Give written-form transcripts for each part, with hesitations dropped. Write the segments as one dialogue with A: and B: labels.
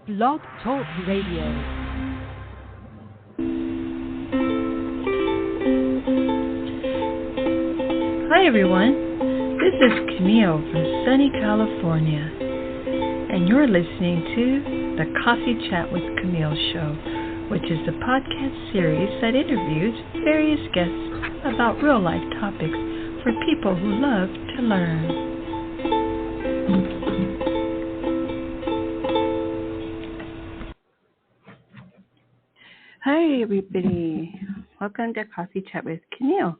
A: Blog Talk Radio. Hi everyone, this is Camille from sunny California, and you're listening to the Coffee Chat with Camille show, which is the podcast series that interviews various guests about real-life topics for people who love to learn. Hi everybody, welcome to Coffee Chat with Camille.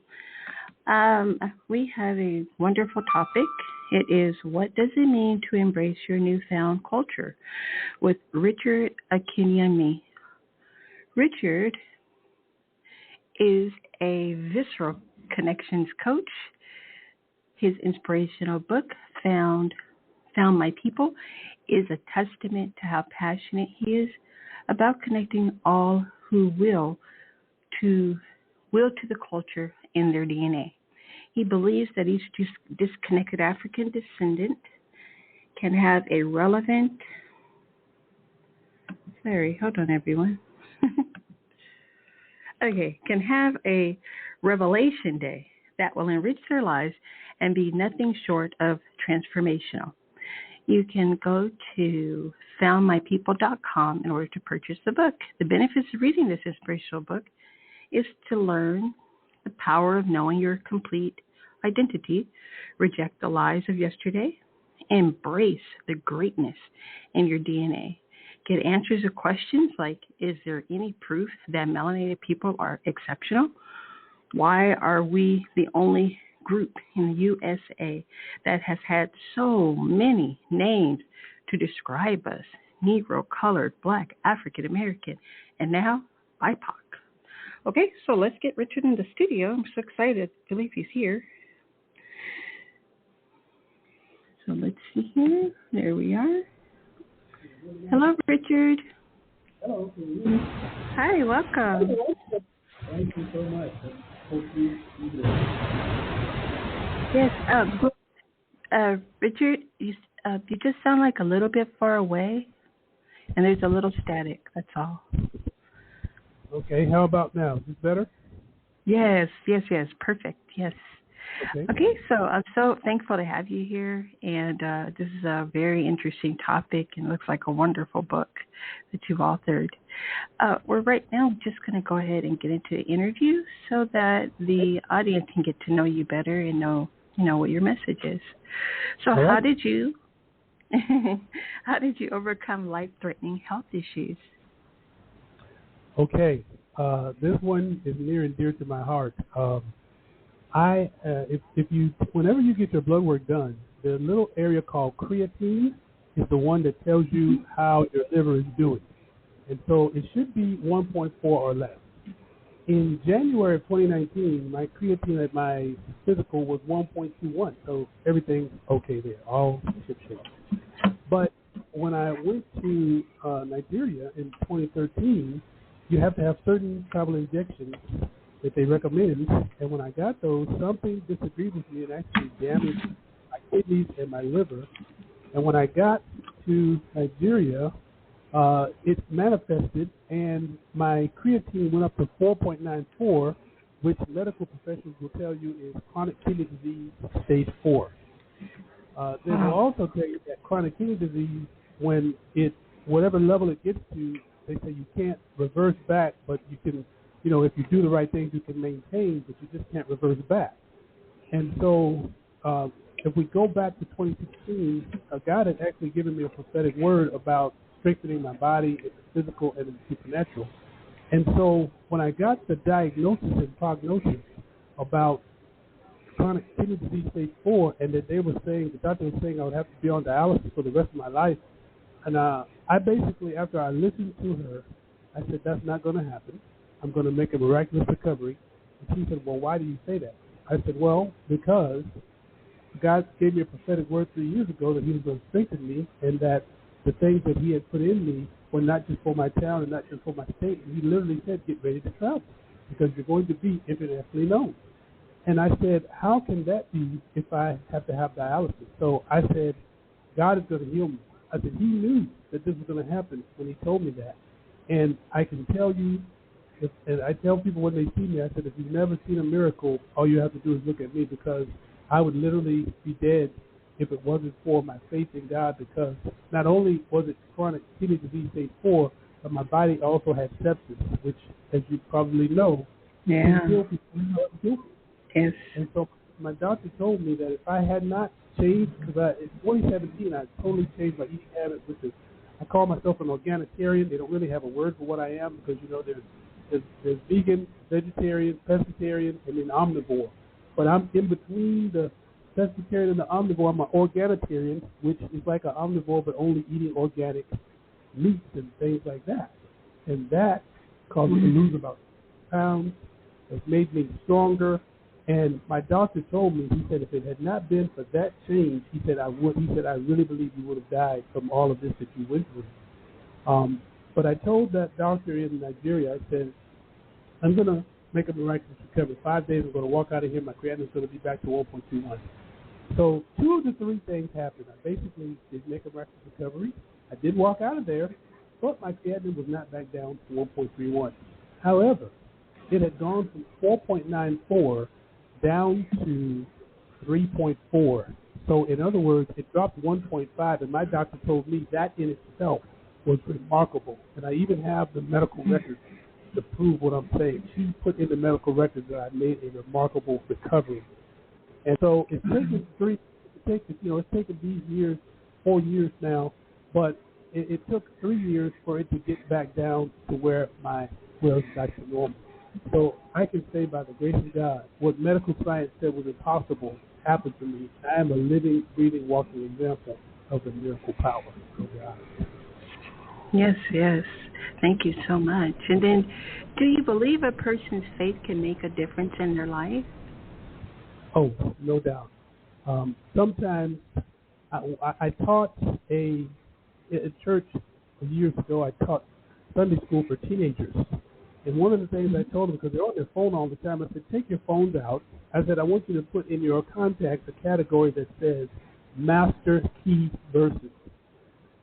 A: We have a wonderful topic. It is, what does it mean to embrace your newfound culture, with Richard Akinyemi. Richard is a Visceral Connections Coach. His inspirational book, Found My People, is a testament to how passionate he is about connecting all who will to the culture in their DNA. He believes that each disconnected African descendant can have a relevant, can have a revelation day that will enrich their lives and be nothing short of transformational. You can go to foundmypeople.com in order to purchase the book. The benefits of reading this inspirational book is to learn the power of knowing your complete identity, reject the lies of yesterday, embrace the greatness in your DNA, get answers to questions like, is there any proof that melanated people are exceptional? Why are we the only group in the USA that has had so many names to describe us? Negro, colored, black, African American, and now BIPOC. Okay, so let's get Richard in the studio. I'm so excited to believe he's here. So let's see here. There we are. Hello, Richard.
B: Hello.
A: Hi, welcome.
B: Thank you so much. Hope you do.
A: Yes, Richard, you just sound like a little bit far away, and there's a little static, that's all.
B: Okay, how about now? Is this better?
A: Yes, perfect, yes.
B: Okay,
A: so I'm so thankful to have you here, and this is a very interesting topic, and looks like a wonderful book that you've authored. We're right now just going to go ahead and get into the interview so that the audience can get to know you better and know what your message is. So
B: right.
A: how did you overcome life-threatening health issues?
B: Okay, this one is near and dear to my heart. Whenever you get your blood work done, the little area called creatine is the one that tells you how your liver is doing. And so it should be 1.4 or less. In January of 2019, my creatine at my physical was 1.21, so everything's okay there, all ship-shape. But when I went to Nigeria in 2013, you have to have certain travel injections that they recommend, and when I got those, something disagreed with me and actually damaged my kidneys and my liver. And when I got to Nigeria, it manifested, and my creatine went up to 4.94, which medical professionals will tell you is chronic kidney disease stage 4. They will also tell you that chronic kidney disease, when whatever level it gets to, they say you can't reverse back, but you can, if you do the right things, you can maintain, but you just can't reverse back. And so if we go back to 2016, God had actually given me a prophetic word about strengthening my body in the physical and in the supernatural. And so when I got the diagnosis and prognosis about chronic kidney disease stage 4, and that the doctor was saying I would have to be on dialysis for the rest of my life, and I basically, after I listened to her, I said, that's not going to happen. I'm going to make a miraculous recovery. And she said, well, why do you say that? I said, well, because God gave me a prophetic word 3 years ago that he was going to strengthen me, and that the things that he had put in me were not just for my town and not just for my state. And he literally said, get ready to travel because you're going to be internationally known. And I said, how can that be if I have to have dialysis? So I said, God is going to heal me. I said, he knew that this was going to happen when he told me that. And I can tell you, and I tell people when they see me, I said, if you've never seen a miracle, all you have to do is look at me, because I would literally be dead if it wasn't for my faith in God, because not only was it chronic kidney disease stage 4, but my body also had sepsis, which, as you probably know, can kill people.
A: Yes.
B: And so my doctor told me that if I had not changed, because in 2017 I totally changed my eating habits, which is, I call myself an organitarian. They don't really have a word for what I am, because, you know, there's vegan, vegetarian, pescatarian, and then omnivore. But I'm in between the pescatarian and the omnivore. I'm an organitarian, which is like an omnivore but only eating organic meats and things like that. And that caused me to lose about pounds. It's made me stronger. And my doctor told me, he said, if it had not been for that change, he said, I really believe you would have died from all of this that you went through. But I told that doctor in Nigeria, I said, I'm going to make a miraculous recovery. 5 days, I'm going to walk out of here. My creatinine is going to be back to 1.21. So 2 of the 3 things happened. I basically did make a miraculous recovery. I did walk out of there, but my creatinine was not back down to 1.31. However, it had gone from 4.94 down to 3.4. So in other words, it dropped 1.5, and my doctor told me that in itself was remarkable. And I even have the medical records to prove what I'm saying. She put in the medical records that I made a remarkable recovery. And so it's taken it's taken these years, 4 years now, but it took 3 years for it to get back down to where it's back to normal. So I can say by the grace of God, what medical science said was impossible happened to me. I am a living, breathing, walking example of the miracle power of God.
A: Yes, yes. Thank you so much. And then, do you believe a person's faith can make a difference in their life?
B: Oh, no doubt. Sometimes I taught a church years ago. I taught Sunday school for teenagers. And one of the things I told them, because they're on their phone all the time, I said, take your phones out. I said, I want you to put in your contacts a category that says master key verses.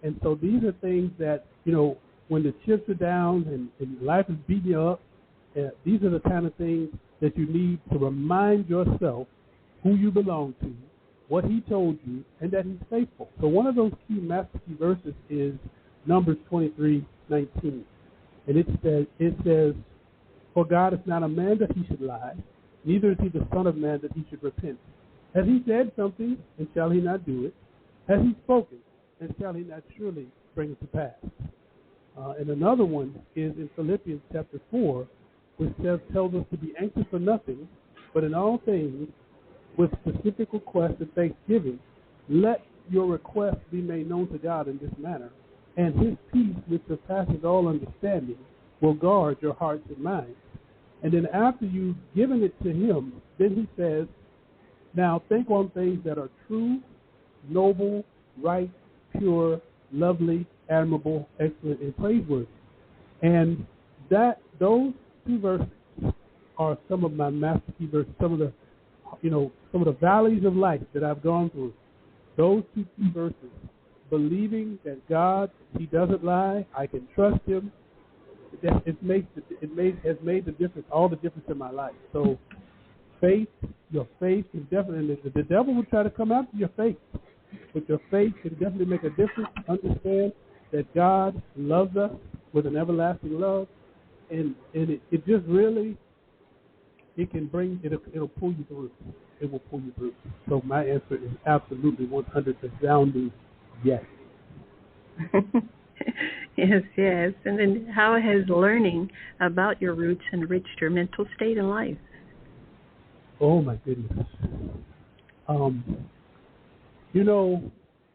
B: And so these are things that, when the chips are down and life is beating you up, these are the kind of things that you need to remind yourself who you belong to, what he told you, and that he's faithful. So one of those key master key verses is Numbers 23:19. And it says, for God is not a man that he should lie, neither is he the son of man that he should repent. Has he said something, and shall he not do it? Has he spoken, and shall he not surely bring it to pass? And another one is in Philippians chapter 4, which tells us to be anxious for nothing, but in all things, with specific requests and thanksgiving, let your requests be made known to God in this manner, and his peace, which surpasses all understanding, will guard your hearts and minds. And then after you've given it to him, then he says, now think on things that are true, noble, right, pure, lovely, admirable, excellent, and praiseworthy. And those 2 verses are some of my master key verses, some of the valleys of life that I've gone through. Those 2 key verses, believing that God, he doesn't lie, I can trust him, has made the difference, all the difference in my life. So your faith can definitely, the devil will try to come after your faith, but your faith can definitely make a difference. Understand that God loves us with an everlasting love, and it just really, it'll pull you through. It will pull you through. So my answer is absolutely 100 resounding yes.
A: Yes, yes. And then how has learning about your roots enriched your mental state in life?
B: Oh, my goodness.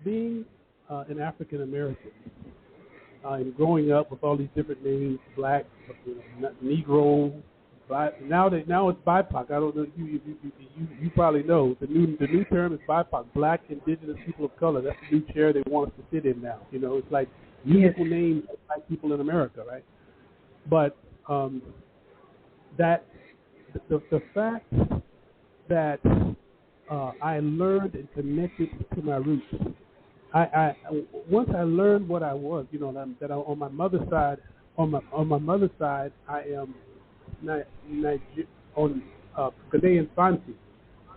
B: Being an African American and growing up with all these different names, Black, Negro, now it's BIPOC. I don't know. You probably know the new term is BIPOC, Black, Indigenous, People of Color. That's the new chair they want us to sit in now. It's like musical names of Black people in America, right? But that the fact that I learned and connected to my roots I once I learned what I was, that I, on my mother's side, I am on Ghanaian Fanti.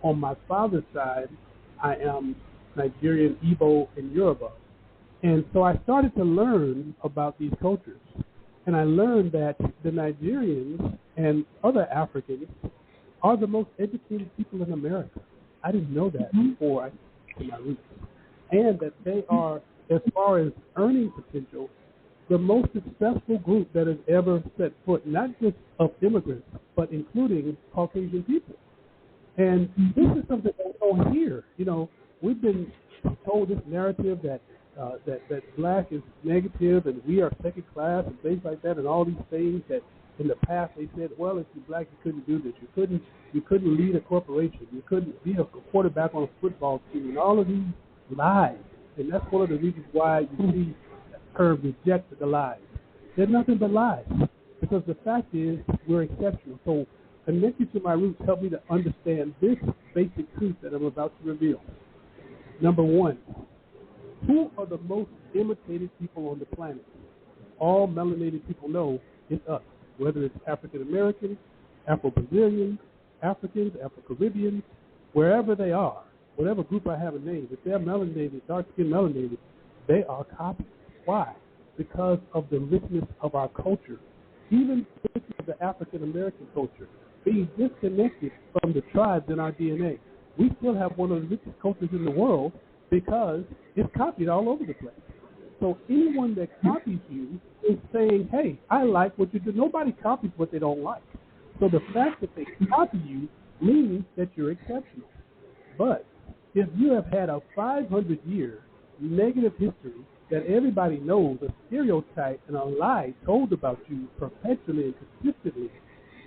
B: On my father's side, I am Nigerian, Igbo, and Yoruba. And so I started to learn about these cultures. And I learned that the Nigerians and other Africans are the most educated people in America. I didn't know that before I got to my roots. And that they are, as far as earning potential, the most successful group that has ever set foot, not just of immigrants, but including Caucasian people. And this is something that we don't hear. We've been told this narrative that that black is negative and we are second class and things like that, and all these things that in the past they said, well, if you're black, you couldn't do this. You couldn't lead a corporation. You couldn't be a quarterback on a football team, and all of these lies. And that's one of the reasons why you see that term reject the lies. They're nothing but lies, because the fact is we're exceptional. So connecting to my roots helped me to understand this basic truth that I'm about to reveal. Number one, who are the most imitated people on the planet? All melanated people know it's us, whether it's African Americans, Afro-Brazilians, Africans, Afro-Caribbeans, wherever they are, whatever group I have a name, if they're melanated, dark-skinned melanated, they are copies. Why? Because of the richness of our culture. Even the African American culture, being disconnected from the tribes in our DNA. We still have one of the richest cultures in the world because it's copied all over the place. So anyone that copies you is saying, hey, I like what you do. Nobody copies what they don't like. So the fact that they copy you means that you're exceptional. But if you have had a 500-year negative history that everybody knows, a stereotype and a lie told about you perpetually and consistently,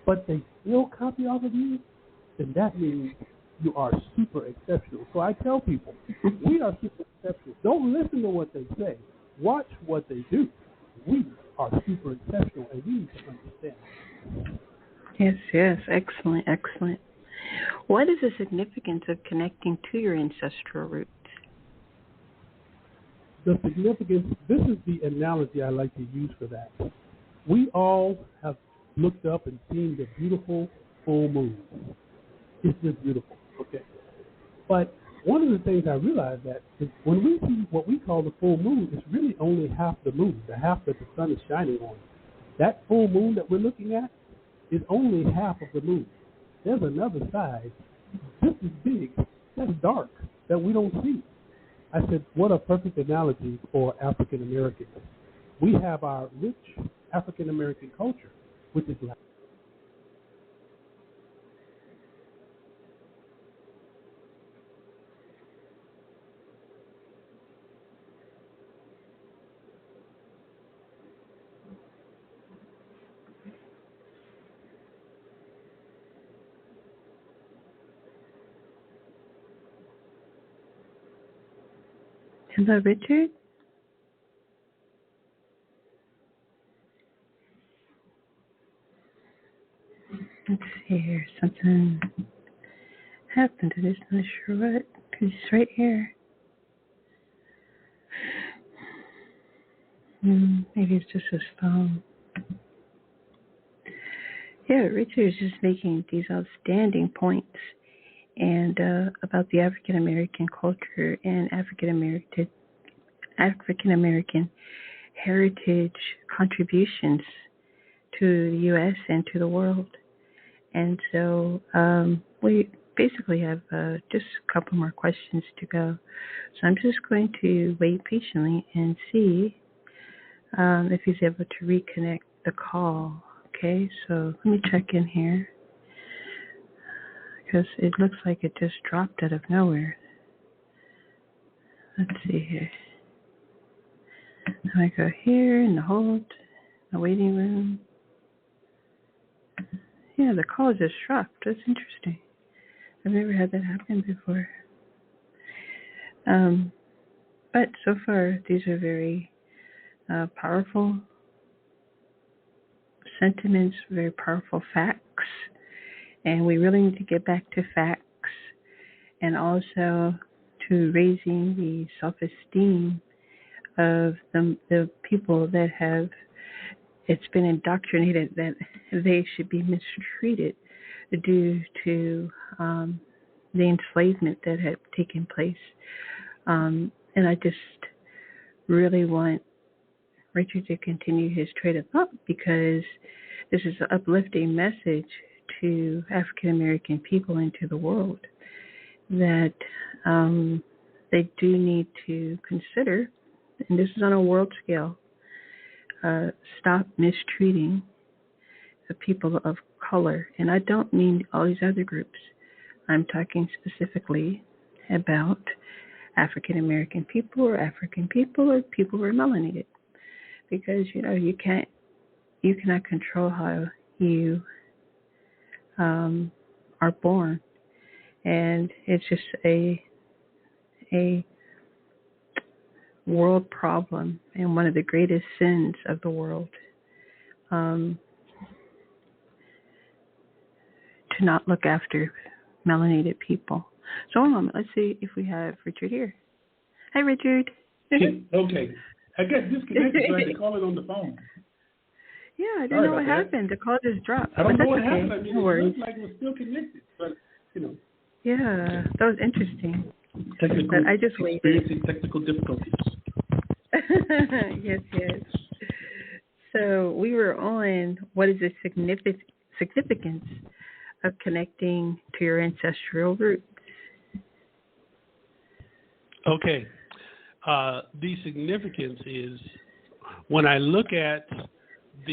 B: but they still copy off of you, then that means you are super exceptional. So I tell people, we are super exceptional. Don't listen to what they say. Watch what they do. We are super exceptional, and we need to understand.
A: Yes. Excellent. What is the significance of connecting to your ancestral roots?
B: The significance, this is the analogy I like to use for that. We all have looked up and seen the beautiful full moon. It's just beautiful, okay? But one of the things I realized that is when we see what we call the full moon, it's really only half the moon, the half that the sun is shining on. That full moon that we're looking at is only half of the moon. There's another side just as big, that's dark, that we don't see. I said, what a perfect analogy for African Americans. We have our rich African American culture, which is like
A: Hello, Richard. Let's see here. Something happened. I'm just not sure what. He's right here. Maybe it's just his phone. Yeah, Richard is just making these outstanding points and about the African American culture and African American heritage contributions to the U.S. and to the world. And so we basically have just a couple more questions to go. So I'm just going to wait patiently and see if he's able to reconnect the call. Okay, so let me check in here because it looks like it just dropped out of nowhere. Let's see here. I go here in the hold, the waiting room. Yeah, the call just dropped. That's interesting. I've never had that happen before. But so far, these are very powerful sentiments, very powerful facts. And we really need to get back to facts and also to raising the self-esteem of the people that have, it's been indoctrinated that they should be mistreated due to the enslavement that had taken place. And I just really want Richard to continue his trade of thought, because this is an uplifting message to African American people and to the world that they do need to consider, and this is on a world scale, stop mistreating the people of color. And I don't mean all these other groups. I'm talking specifically about African American people or African people or people who are melanated. Because, you cannot control how you are born. And it's just a world problem and one of the greatest sins of the world, to not look after melanated people. So hold on, let's see if we have Richard here. Hi, Richard.
C: Okay. I got disconnected, so I had to call it on the phone.
A: Yeah, I didn't know what happened. The call just dropped.
C: I don't know what happened.
A: No
C: it
A: worries.
C: looked like it was still connected, but,
A: Yeah, that was interesting.
C: Technical,
A: but I just waited.
C: Experiencing technical difficulties.
A: Yes. So we were on what is the significance of connecting to your ancestral roots.
C: Okay. The significance is when I look at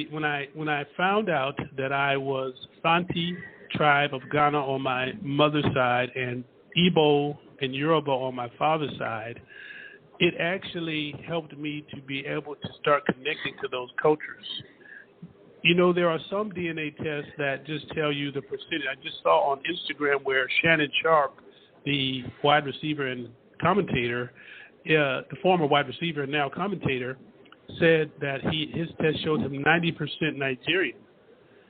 C: when I found out that I was Fanti tribe of Ghana on my mother's side and Igbo and Yoruba on my father's side, it actually helped me to be able to start connecting to those cultures. There are some DNA tests that just tell you the percentage. I just saw on Instagram where Shannon Sharp, the wide receiver and commentator, the former wide receiver and now commentator, said that his test showed him 90% Nigerian.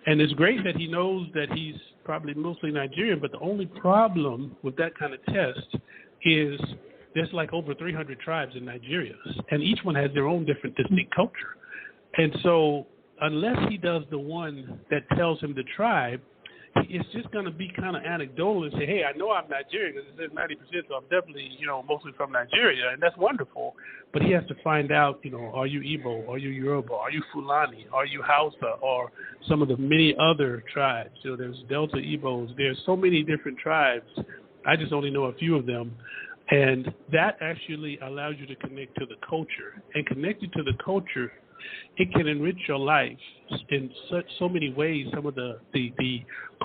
C: And it's great that he knows that he's probably mostly Nigerian, but the only problem with that kind of test is there's like over 300 tribes in Nigeria, and each one has their own different distinct culture. And so unless he does the one that tells him the tribe, it's just going to be kind of anecdotal and say, hey, I know I'm Nigerian because it says 90%, so I'm definitely, mostly from Nigeria, and that's wonderful. But he has to find out, are you Igbo? Are you Yoruba? Are you Fulani? Are you Hausa? Or some of the many other tribes? There's Delta Igbos. There's so many different tribes. I just only know a few of them. And that actually allows you to connect to the culture. And connected to the culture, it can enrich your life in so many ways. Some of the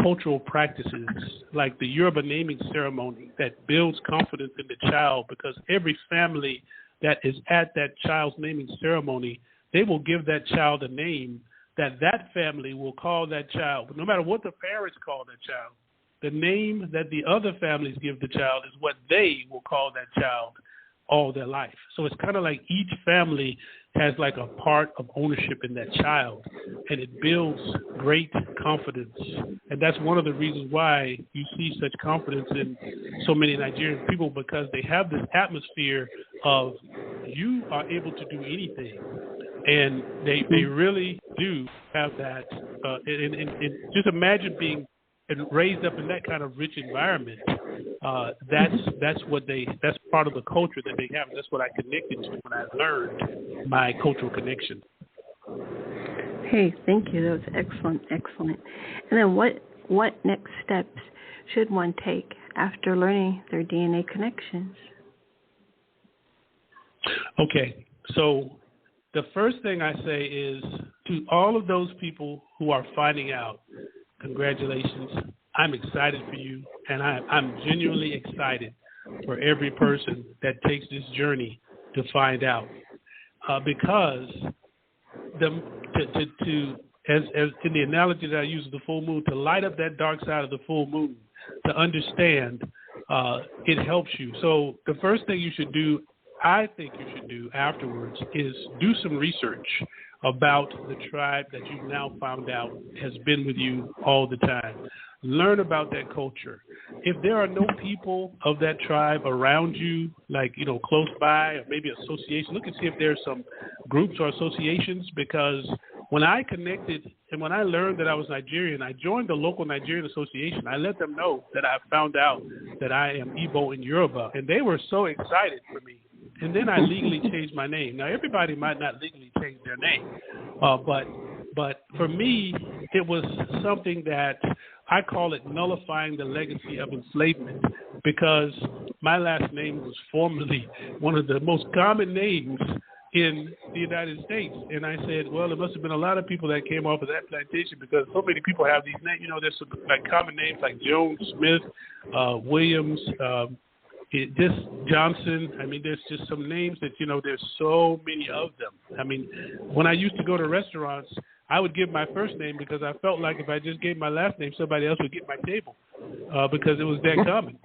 C: cultural practices, like the Yoruba naming ceremony, that builds confidence in the child, because every family that is at that child's naming ceremony, they will give that child a name that family will call that child. But no matter what the parents call that child, the name that the other families give the child is what they will call that child all their life. So it's kind of like each family has like a part of ownership in that child, and it builds great confidence. And that's one of the reasons why you see such confidence in so many Nigerian people, because they have this atmosphere of you are able to do anything. And they really do have that. And just imagine being raised up in that kind of rich environment. That's part of the culture that they have. That's what I connected to when I learned my cultural connection.
A: Hey, thank you. That was excellent. And then what next steps should one take after learning their DNA connections?
C: Okay, so the first thing I say is to all of those people who are finding out, congratulations. I'm excited for you, and I'm genuinely excited for every person that takes this journey to find out, because as in the analogy that I use of the full moon, to light up that dark side of the full moon, to understand, it helps you. So the first thing I think you should do afterwards is do some research about the tribe that you've now found out has been with you all the time. learn about that culture. If there are no people of that tribe around you, like, close by, or maybe association, look and see if there's some groups or associations, because when I connected and when I learned that I was Nigerian, I joined the local Nigerian association. I let them know that I found out that I am Igbo and Yoruba, and they were so excited for me. And then I legally changed my name. Now, everybody might not legally change their name, but for me, it was something that I call it nullifying the legacy of enslavement, because my last name was formerly one of the most common names in the United States. And I said, well, there must have been a lot of people that came off of that plantation, because so many people have these names. There's some common names like Jones, Smith, Williams, this Johnson. There's just some names that, there's so many of them. When I used to go to restaurants, I would give my first name because I felt like if I just gave my last name, somebody else would get my table because it was that common.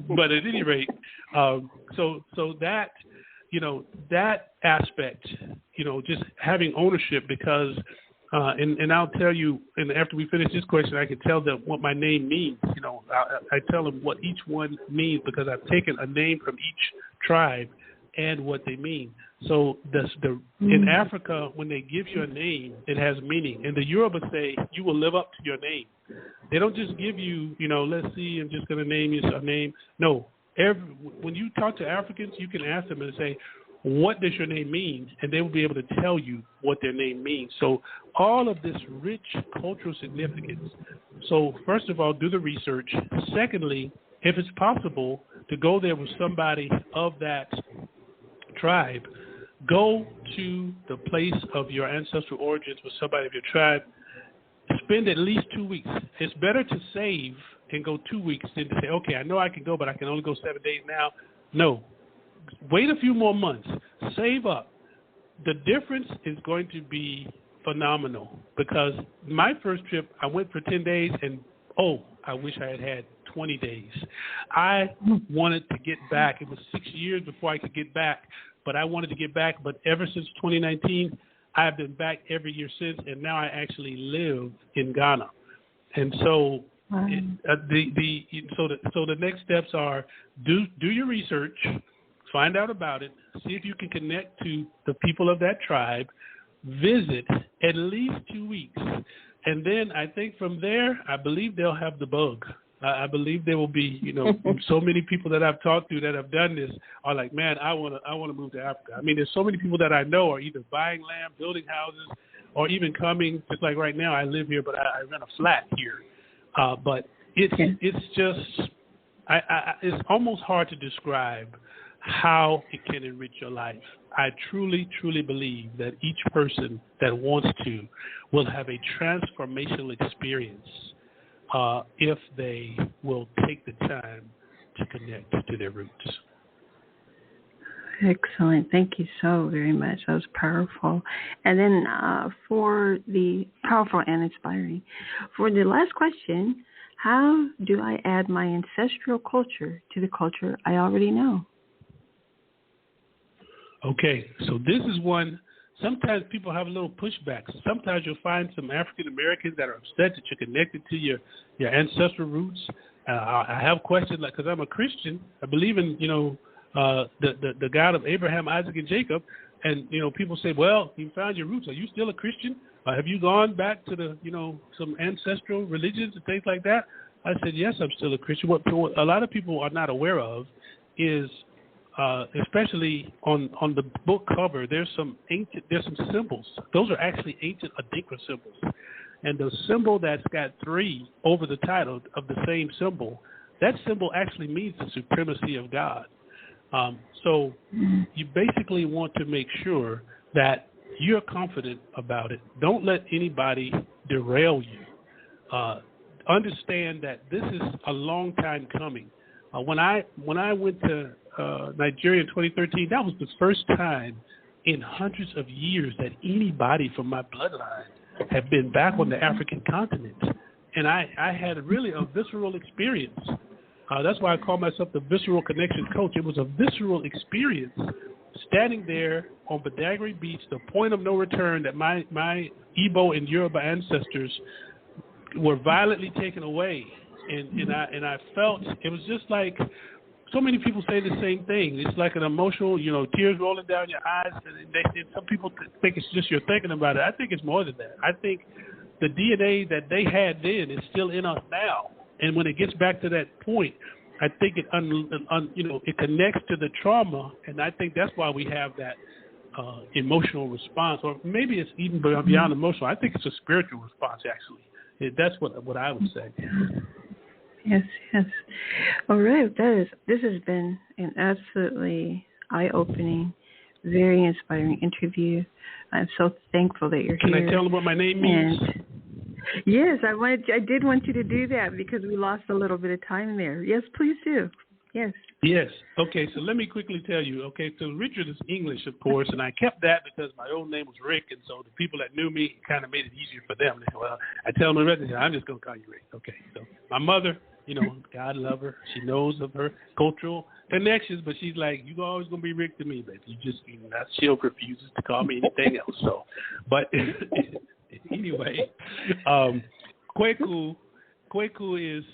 C: But at any rate, so that, that aspect, just having ownership, because and I'll tell you, and after we finish this question, I can tell them what my name means. I tell them what each one means, because I've taken a name from each tribe and what they mean. So in Africa, when they give you a name, it has meaning. And the Yoruba say, you will live up to your name. They don't just give you, let's see, I'm just going to name you a name. No. When you talk to Africans, you can ask them and say, what does your name mean? And they will be able to tell you what their name means. So all of this rich cultural significance. So first of all, do the research. Secondly, if it's possible to go there with somebody of that tribe, go to the place of your ancestral origins with somebody of your tribe. Spend at least 2 weeks. It's better to save and go 2 weeks than to say, okay, I know I can go, but I can only go 7 days now. No. Wait a few more months. Save up. The difference is going to be phenomenal, because my first trip, I went for 10 days, and, I wish I had had 20 days. I wanted to get back. It was 6 years before I could get back, but I wanted to get back. But ever since 2019, I've been back every year since, and now I actually live in Ghana. And so the next steps are do your research, find out about it, see if you can connect to the people of that tribe, visit at least 2 weeks. And then I think from there, I believe they'll have the bug. I believe there will be, so many people that I've talked to that have done this are like, man, I want to move to Africa. There's so many people that I know are either buying land, building houses, or even coming. Just like right now, I live here, but I rent a flat here. But it's just, it's almost hard to describe how it can enrich your life. I truly, truly believe that each person that wants to will have a transformational experience if they will take the time to connect to their roots.
A: Excellent. Thank you so very much. That was powerful. And then for the powerful and inspiring, for the last question, how do I add my ancestral culture to the culture I already know?
C: Okay, so this is one, sometimes people have a little pushback. Sometimes you'll find some African Americans that are upset that you're connected to your ancestral roots. I have questions, like, because I'm a Christian, I believe in, the God of Abraham, Isaac, and Jacob. And, people say, well, you found your roots. Are you still a Christian? Have you gone back to the, some ancestral religions and things like that? I said, yes, I'm still a Christian. What a lot of people are not aware of is, especially on the book cover, there's some symbols. Those are actually ancient Adinkra symbols. And the symbol that's got 3 over the title of the same symbol, that symbol actually means the supremacy of God. So you basically want to make sure that you're confident about it. Don't let anybody derail you. Understand that this is a long time coming. When I went to Nigeria in 2013, that was the first time in hundreds of years that anybody from my bloodline had been back on the African continent. And I had really a visceral experience. That's why I call myself the Visceral Connections Coach. It was a visceral experience standing there on Badagry Beach, the point of no return that my Igbo and Yoruba ancestors were violently taken away, and I felt it was just like so many people say the same thing. It's like an emotional, tears rolling down your eyes, and some people think it's just you're thinking about it. I think it's more than that. I think the DNA that they had then is still in us now, and when it gets back to that point, I think it it connects to the trauma, and I think that's why we have that emotional response, or maybe it's even beyond emotional. I think it's a spiritual response, actually. That's what I would say.
A: Yes. All right. This has been an absolutely eye-opening, very inspiring interview. I'm so thankful that you're here.
C: Can I tell them what my name means?
A: Yes, I did want you to do that because we lost a little bit of time there. Yes, please do. Yes.
C: Yes. Okay, so let me quickly tell you. Okay, so Richard is English, of course, and I kept that because my old name was Rick, and so the people that knew me kind of made it easier for them. Well, I tell them, I'm just going to call you Rick. Okay, so my mother, God love her. She knows of her cultural connections, but she's like, you're always going to be Rick to me, baby. She refuses to call me anything else. So, but anyway, Kweku is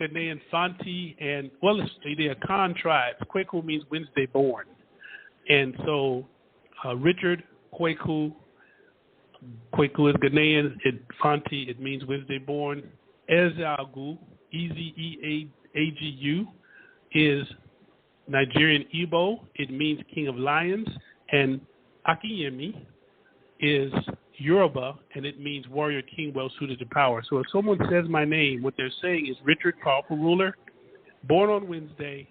C: Ghanaian Fanti, and they're a Khan tribe. Kweku means Wednesday born, and so Richard Kweku is Ghanaian. Fanti, it means Wednesday born. EzeAgu, EzeAgu, is Nigerian Igbo. It means King of Lions, and Akinyemi is Yoruba, and it means warrior king well suited to power. So if someone says my name, what they're saying is Richard, powerful ruler, born on Wednesday,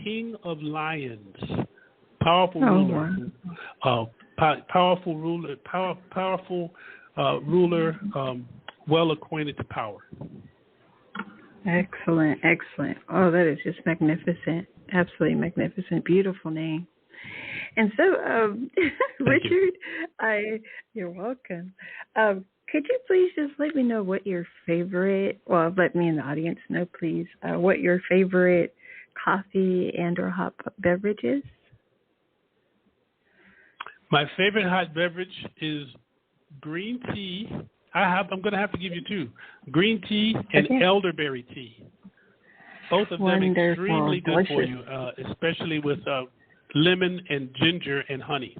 C: king of lions, powerful ruler, well acquainted to power.
A: Excellent. Oh, that is just magnificent. Absolutely magnificent. Beautiful name. And so, Richard, you're welcome. Could you please just let me know what your favorite, let me in the audience know, please, what your favorite coffee and or hot beverage is?
C: My favorite hot beverage is green tea. I'm going to have to give you two: green tea and elderberry tea. Both of them extremely good for you, especially with lemon and ginger and honey.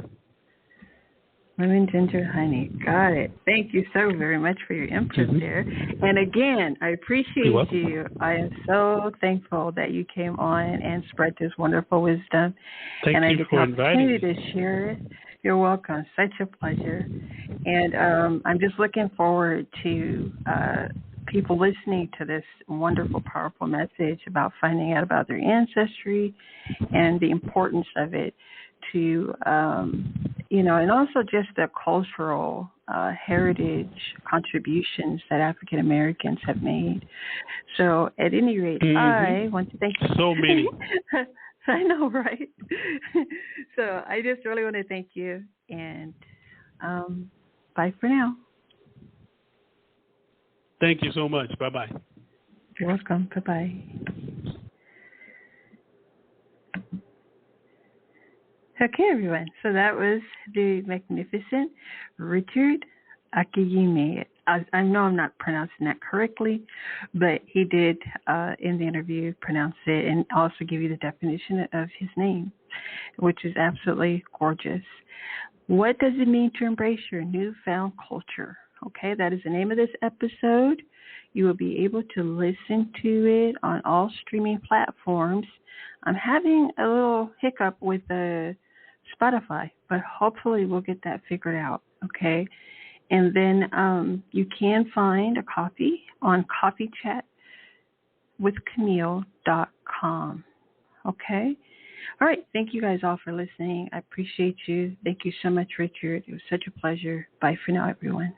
A: Lemon, ginger, honey. Got it. Thank you so very much for your input there. And again, I appreciate you. I am so thankful that you came on and spread this wonderful wisdom.
C: Thank you for inviting me.
A: To share it. You're welcome. Such a pleasure. And I'm just looking forward to people listening to this wonderful, powerful message about finding out about their ancestry and the importance of it to, and also just the cultural heritage contributions that African Americans have made. So at any rate, I want to thank you.
C: So many.
A: I know, right? So I just really want to thank you, and bye for now.
C: Thank you so much. Bye-bye.
A: You're welcome. Bye-bye. Okay, everyone. So that was the magnificent Richard Akinyemi. I know I'm not pronouncing that correctly, but he did, in the interview, pronounce it and also give you the definition of his name, which is absolutely gorgeous. What does it mean to embrace your newfound culture? Okay, that is the name of this episode. You will be able to listen to it on all streaming platforms. I'm having a little hiccup with the Spotify, but hopefully we'll get that figured out, okay? And then you can find a copy on coffeechatwithcamille.com, okay? All right, thank you guys all for listening. I appreciate you. Thank you so much, Richard. It was such a pleasure. Bye for now, everyone.